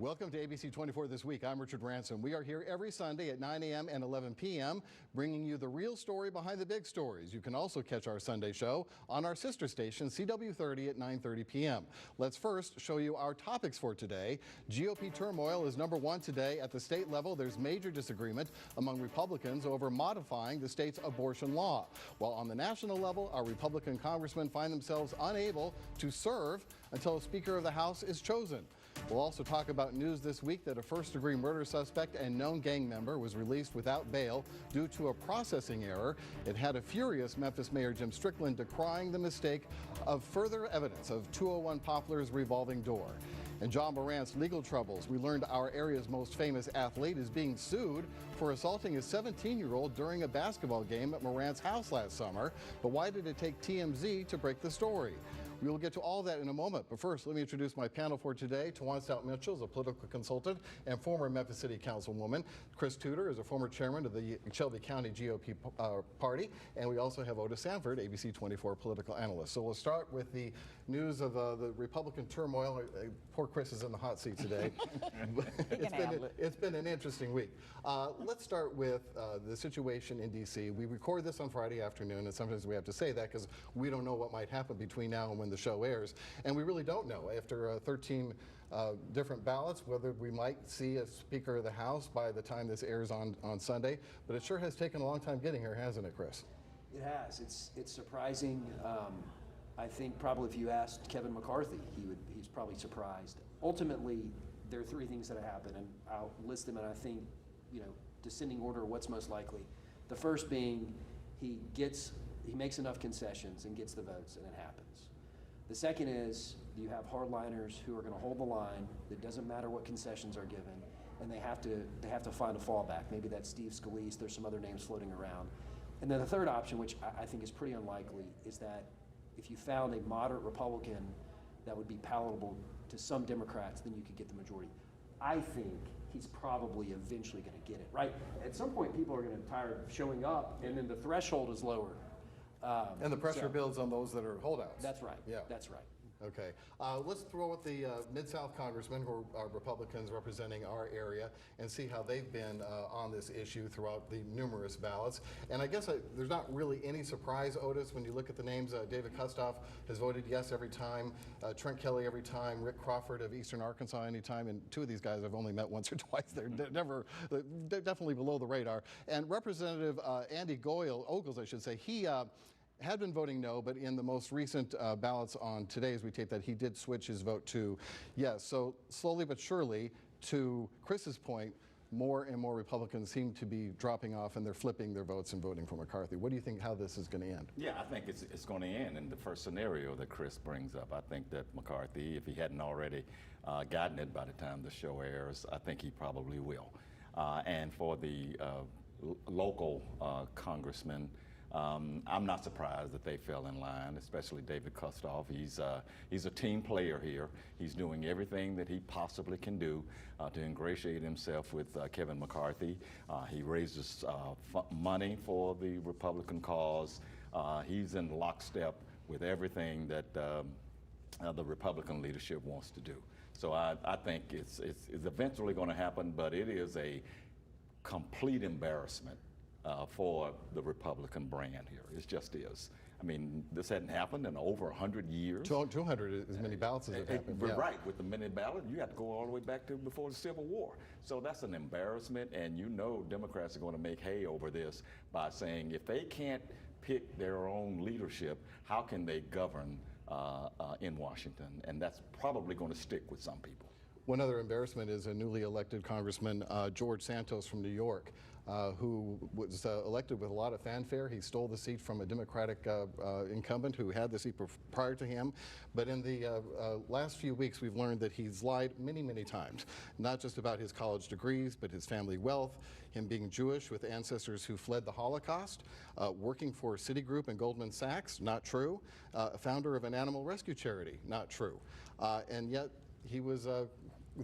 Welcome to ABC 24 This Week. I'm Richard Ransom. We are here every Sunday at 9 a.m. and 11 p.m. bringing you the real story behind the big stories. You can also catch our Sunday show on our sister station, CW30 at 9:30 p.m. Let's first show you our topics for today. GOP turmoil is number one today. At the state level, there's major disagreement among Republicans over modifying the state's abortion law. While on the national level, our Republican congressmen find themselves unable to serve until a Speaker of the House is chosen. We'll also talk about news this week that a first-degree murder suspect and known gang member was released without bail due to a processing error. It had a furious Memphis Mayor Jim Strickland decrying the mistake of further evidence of 201 Poplar's revolving door. In John Morant's legal troubles, we learned our area's most famous athlete is being sued for assaulting a 17-year-old during a basketball game at Morant's house last summer. But why did it take TMZ to break the story? We will get to all that in a moment, but first, let me introduce my panel for today. TaJuan Stout Mitchell is a political consultant and former Memphis City Councilwoman. Chris Tudor is a former chairman of the Shelby County GOP party. And we also have Otis Sanford, ABC 24 political analyst. So we'll start with the news of the Republican turmoil. Poor Chris is in the hot seat today. It's been an interesting week. Let's start with the situation in D.C. We record this on Friday afternoon, and sometimes we have to say that because we don't know what might happen between now and when the show airs. And we really don't know, after 13 different ballots, whether we might see a Speaker of the House by the time this airs on Sunday. But it sure has taken a long time getting here, hasn't it, Chris? It has. It's surprising. I think probably if you asked Kevin McCarthy, he's probably surprised. Ultimately, there are three things that have happened, and I'll list them, and I think, descending order, what's most likely. The first being he makes enough concessions and gets the votes, and it happens. The second is you have hardliners who are going to hold the line. It doesn't matter what concessions are given, and they have to find a fallback. Maybe that's Steve Scalise. There's some other names floating around. And then the third option, which I think is pretty unlikely, is that if you found a moderate Republican that would be palatable to some Democrats, then you could get the majority. I think he's probably eventually going to get it, right? At some point, people are going to tire of showing up, and then the threshold is lower. And the pressure builds on those that are holdouts. That's right. Yeah. That's right. Okay. Let's throw out the Mid-South congressmen who are Republicans representing our area and see how they've been on this issue throughout the numerous ballots. And I guess there's not really any surprise, Otis, when you look at the names. David Kustoff has voted yes every time, Trent Kelly every time, Rick Crawford of Eastern Arkansas anytime, and two of these guys I've only met once or twice. They're definitely below the radar. And Representative Andy Ogles, I should say, he had been voting no, but in the most recent ballots on today, as we tape that, he did switch his vote to yes. So slowly but surely, to Chris's point, more and more Republicans seem to be dropping off, and they're flipping their votes and voting for McCarthy. What do you think, how this is going to end? Yeah, I think it's going to end in the first scenario that Chris brings up. I think that McCarthy, if he hadn't already gotten it by the time the show airs, I think he probably will. And for the local congressmen, I'm not surprised that they fell in line, especially David Kustoff. He's a team player here. He's doing everything that he possibly can do to ingratiate himself with Kevin McCarthy. He raises money for the Republican cause. He's in lockstep with everything that the Republican leadership wants to do. So I think it's eventually going to happen, but it is a complete embarrassment for the Republican brand here. It just is. I mean, this hadn't happened in over 100 years. 200 as many ballots as it happened. Yeah. Right, with the many ballots, you have to go all the way back to before the Civil War. So that's an embarrassment, and Democrats are going to make hay over this by saying if they can't pick their own leadership, how can they govern in Washington? And that's probably going to stick with some people. One other embarrassment is a newly elected Congressman, George Santos from New York, who was elected with a lot of fanfare. He stole the seat from a Democratic incumbent who had the seat prior to him. But in the last few weeks, we've learned that he's lied many, many times, not just about his college degrees, but his family wealth, him being Jewish with ancestors who fled the Holocaust, working for Citigroup and Goldman Sachs, not true, founder of an animal rescue charity, not true. And yet he was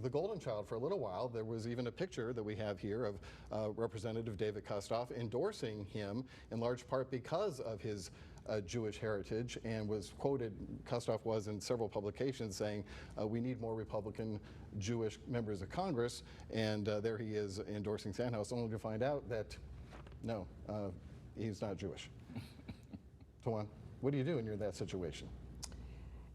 the golden child for a little while. There was even a picture that we have here of Representative David Kustoff endorsing him in large part because of his Jewish heritage, and was quoted, Kustoff was in several publications saying, we need more Republican Jewish members of Congress, and there he is endorsing Sandhouse, only to find out that, no, he's not Jewish. TaJuan, what do you do when you're in that situation?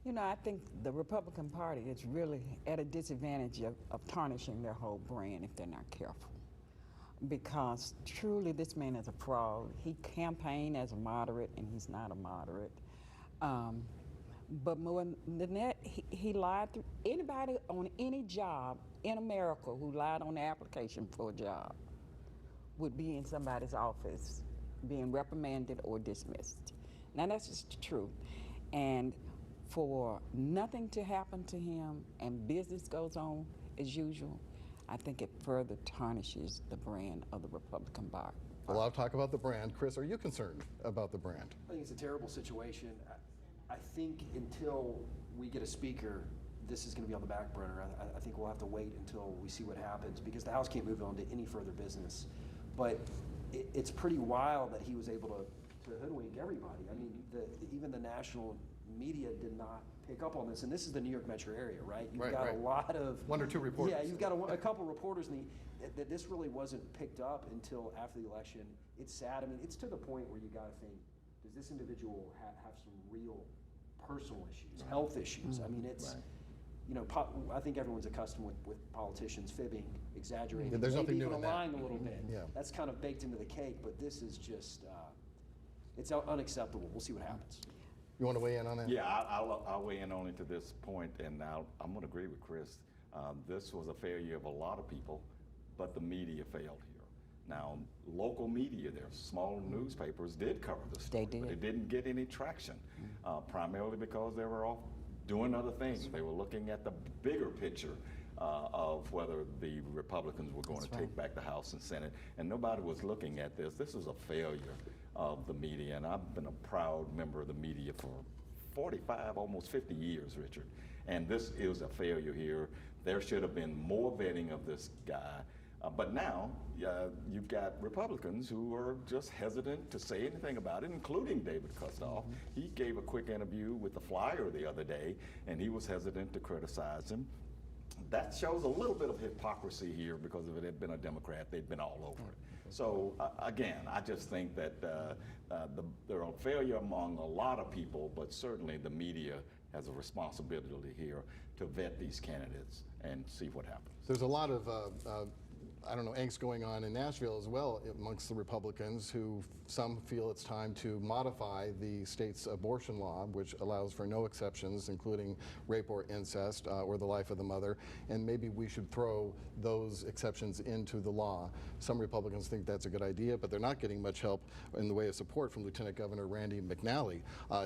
You know, I think the Republican Party is really at a disadvantage of tarnishing their whole brand if they're not careful. Because truly this man is a fraud. He campaigned as a moderate and he's not a moderate. But more than that, he lied through anybody on any job in America who lied on the application for a job would be in somebody's office being reprimanded or dismissed. Now that's just true. And for nothing to happen to him and business goes on as usual, I think it further tarnishes the brand of the Republican Party. A lot of talk about the brand. Chris, are you concerned about the brand? I think it's a terrible situation. I think until we get a speaker, this is going to be on the back burner. I think we'll have to wait until we see what happens, because the House can't move on to any further business. But it's pretty wild that he was able to hoodwink everybody. I mean, even the national media did not pick up on this, and this is the New York metro area, right? You've got a lot of one or two reporters. Yeah, you've got a couple reporters, and that this really wasn't picked up until after the election. It's sad. I mean, it's to the point where you got to think, does this individual have some real personal issues, health issues? I mean, it's you know, I think everyone's accustomed with politicians fibbing, exaggerating, there's maybe nothing new even in that. lying a little bit. Yeah. That's kind of baked into the cake, but this is just it's unacceptable. We'll see what happens. You want to weigh in on that? Yeah, I'll weigh in only to this point, and I'm going to agree with Chris. This was a failure of a lot of people, but the media failed here. Now, local media, their small newspapers did cover the story, They did. but it didn't get any traction, primarily because they were off doing other things. They were looking at the bigger picture of whether the Republicans were going to take back the House and Senate, and nobody was looking at this. This was a failure of the media, and I've been a proud member of the media for 45, almost 50 years, Richard, and this is a failure here. There should have been more vetting of this guy, but now you've got Republicans who are just hesitant to say anything about it, including David Kustoff. He gave a quick interview with the Flyer the other day, and he was hesitant to criticize him. That shows a little bit of hypocrisy here, because if it had been a Democrat, they'd been all over it. So again, I just think that there are a failure among a lot of people, but certainly the media has a responsibility here to vet these candidates and see what happens. There's a lot of I don't know, angst going on in Nashville as well amongst the Republicans, who some feel it's time to modify the state's abortion law, which allows for no exceptions, including rape or incest or the life of the mother, and maybe we should throw those exceptions into the law. Some Republicans think that's a good idea, but they're not getting much help in the way of support from Lieutenant Governor Randy McNally.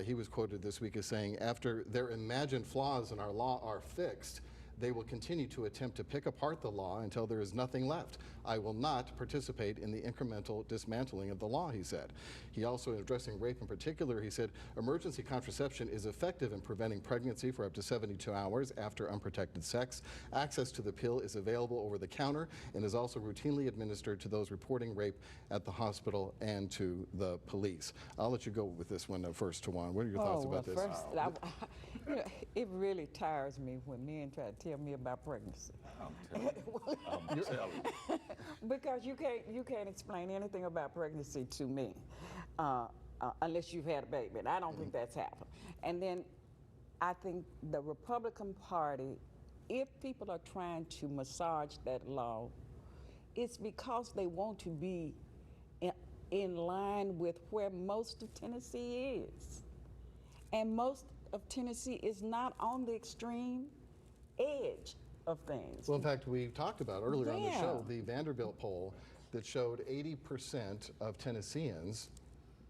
He was quoted this week as saying, after their imagined flaws in our law are fixed, they will continue to attempt to pick apart the law until there is nothing left. I will not participate in the incremental dismantling of the law, he said. He also, addressing rape in particular, he said, emergency contraception is effective in preventing pregnancy for up to 72 hours after unprotected sex. Access to the pill is available over the counter and is also routinely administered to those reporting rape at the hospital and to the police. I'll let you go with this one first, TaJuan. What are your thoughts about this? First, you know, it really tires me when men try to tell me about pregnancy. I'm telling you. Because you can't explain anything about pregnancy to me unless you've had a baby. And I don't think that's happened. And then I think the Republican Party, if people are trying to massage that law, it's because they want to be in line with where most of Tennessee is. And most of Tennessee is not on the extreme edge of things. Well, in fact, we talked about earlier on the Yeah. show the Vanderbilt poll that showed 80% of Tennesseans,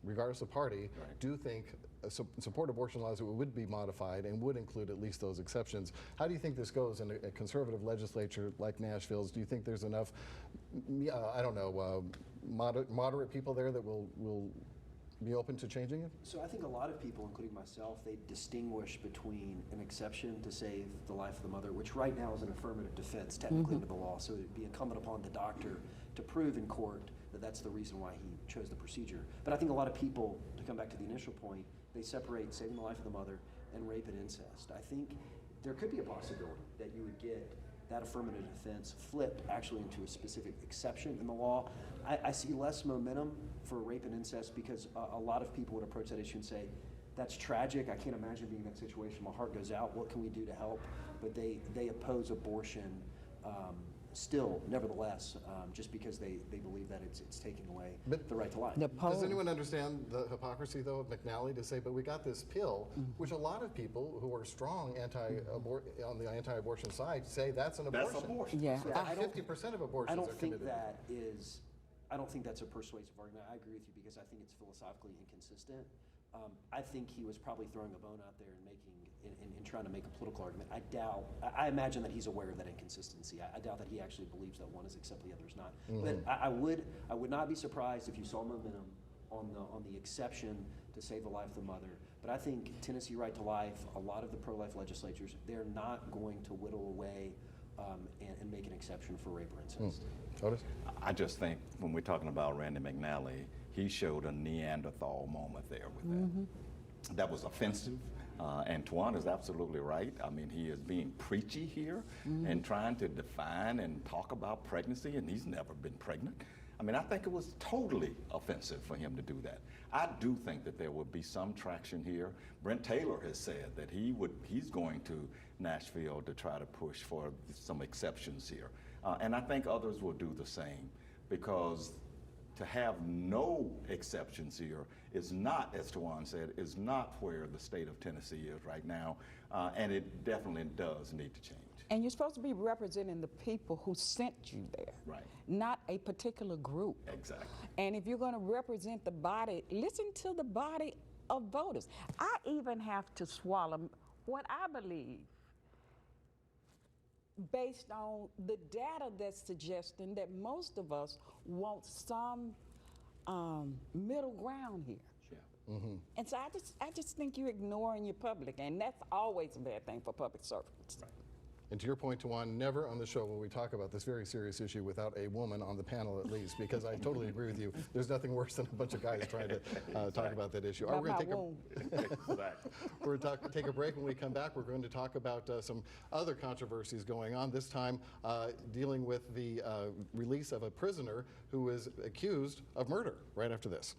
regardless of party, do think support abortion laws that would be modified and would include at least those exceptions. How do you think this goes in a conservative legislature like Nashville's? Do you think there's enough, I don't know, moderate people there that will be open to changing it? So I think a lot of people, including myself, they distinguish between an exception to save the life of the mother, which right now is an affirmative defense technically under the law. So it'd be incumbent upon the doctor to prove in court that's the reason why he chose the procedure. But I think a lot of people, to come back to the initial point, they separate saving the life of the mother and rape and incest. I think there could be a possibility that you would get that affirmative defense flipped actually into a specific exception in the law. I see less momentum for rape and incest because a lot of people would approach that issue and say, that's tragic, I can't imagine being in that situation, my heart goes out, what can we do to help? But they oppose abortion still, nevertheless, just because they believe that it's taking away the right to life. Does anyone understand the hypocrisy, though, of McNally to say, but we got this pill, which a lot of people who are strong on the anti-abortion side say that's an abortion. That's abortion. Yeah. So About 50% of abortions I don't are think committed. I don't think that's a persuasive argument. I agree with you because I think it's philosophically inconsistent. I think he was probably throwing a bone out there and trying to make a political argument. I imagine that he's aware of that inconsistency. I doubt that he actually believes that one is accept, the other is not. But I would not be surprised if you saw momentum on the exception to save the life of the mother. But I think Tennessee Right to Life, a lot of the pro-life legislatures, they're not going to whittle away and make an exception for rape or incest. Otis? I just think when we're talking about Randy McNally, he showed a Neanderthal moment there with that. That was offensive. And TaJuan is absolutely right. I mean, he is being preachy here and trying to define and talk about pregnancy, and he's never been pregnant. I mean, I think it was totally offensive for him to do that. I do think that there will be some traction here. Brent Taylor has said that he's going to Nashville to try to push for some exceptions here. And I think others will do the same, because to have no exceptions here is not, as TaJuan said, is not where the state of Tennessee is right now, and it definitely does need to change. And you're supposed to be representing the people who sent you there, Right. not a particular group. Exactly. And if you're going to represent the body, listen to the body of voters. I even have to swallow what I believe based on the data that's suggesting that most of us want some middle ground here. Yeah. And so I just think you're ignoring your public, and that's always a bad thing for public servants. Right. And to your point, TaJuan, never on the show will we talk about this very serious issue without a woman on the panel at least, because I totally agree with you. There's nothing worse than a bunch of guys trying to talk about that issue. Not We're my going to womb. Exactly. we're going to take a break. When we come back, we're going to talk about some other controversies going on, this time dealing with the release of a prisoner who is accused of murder, right after this.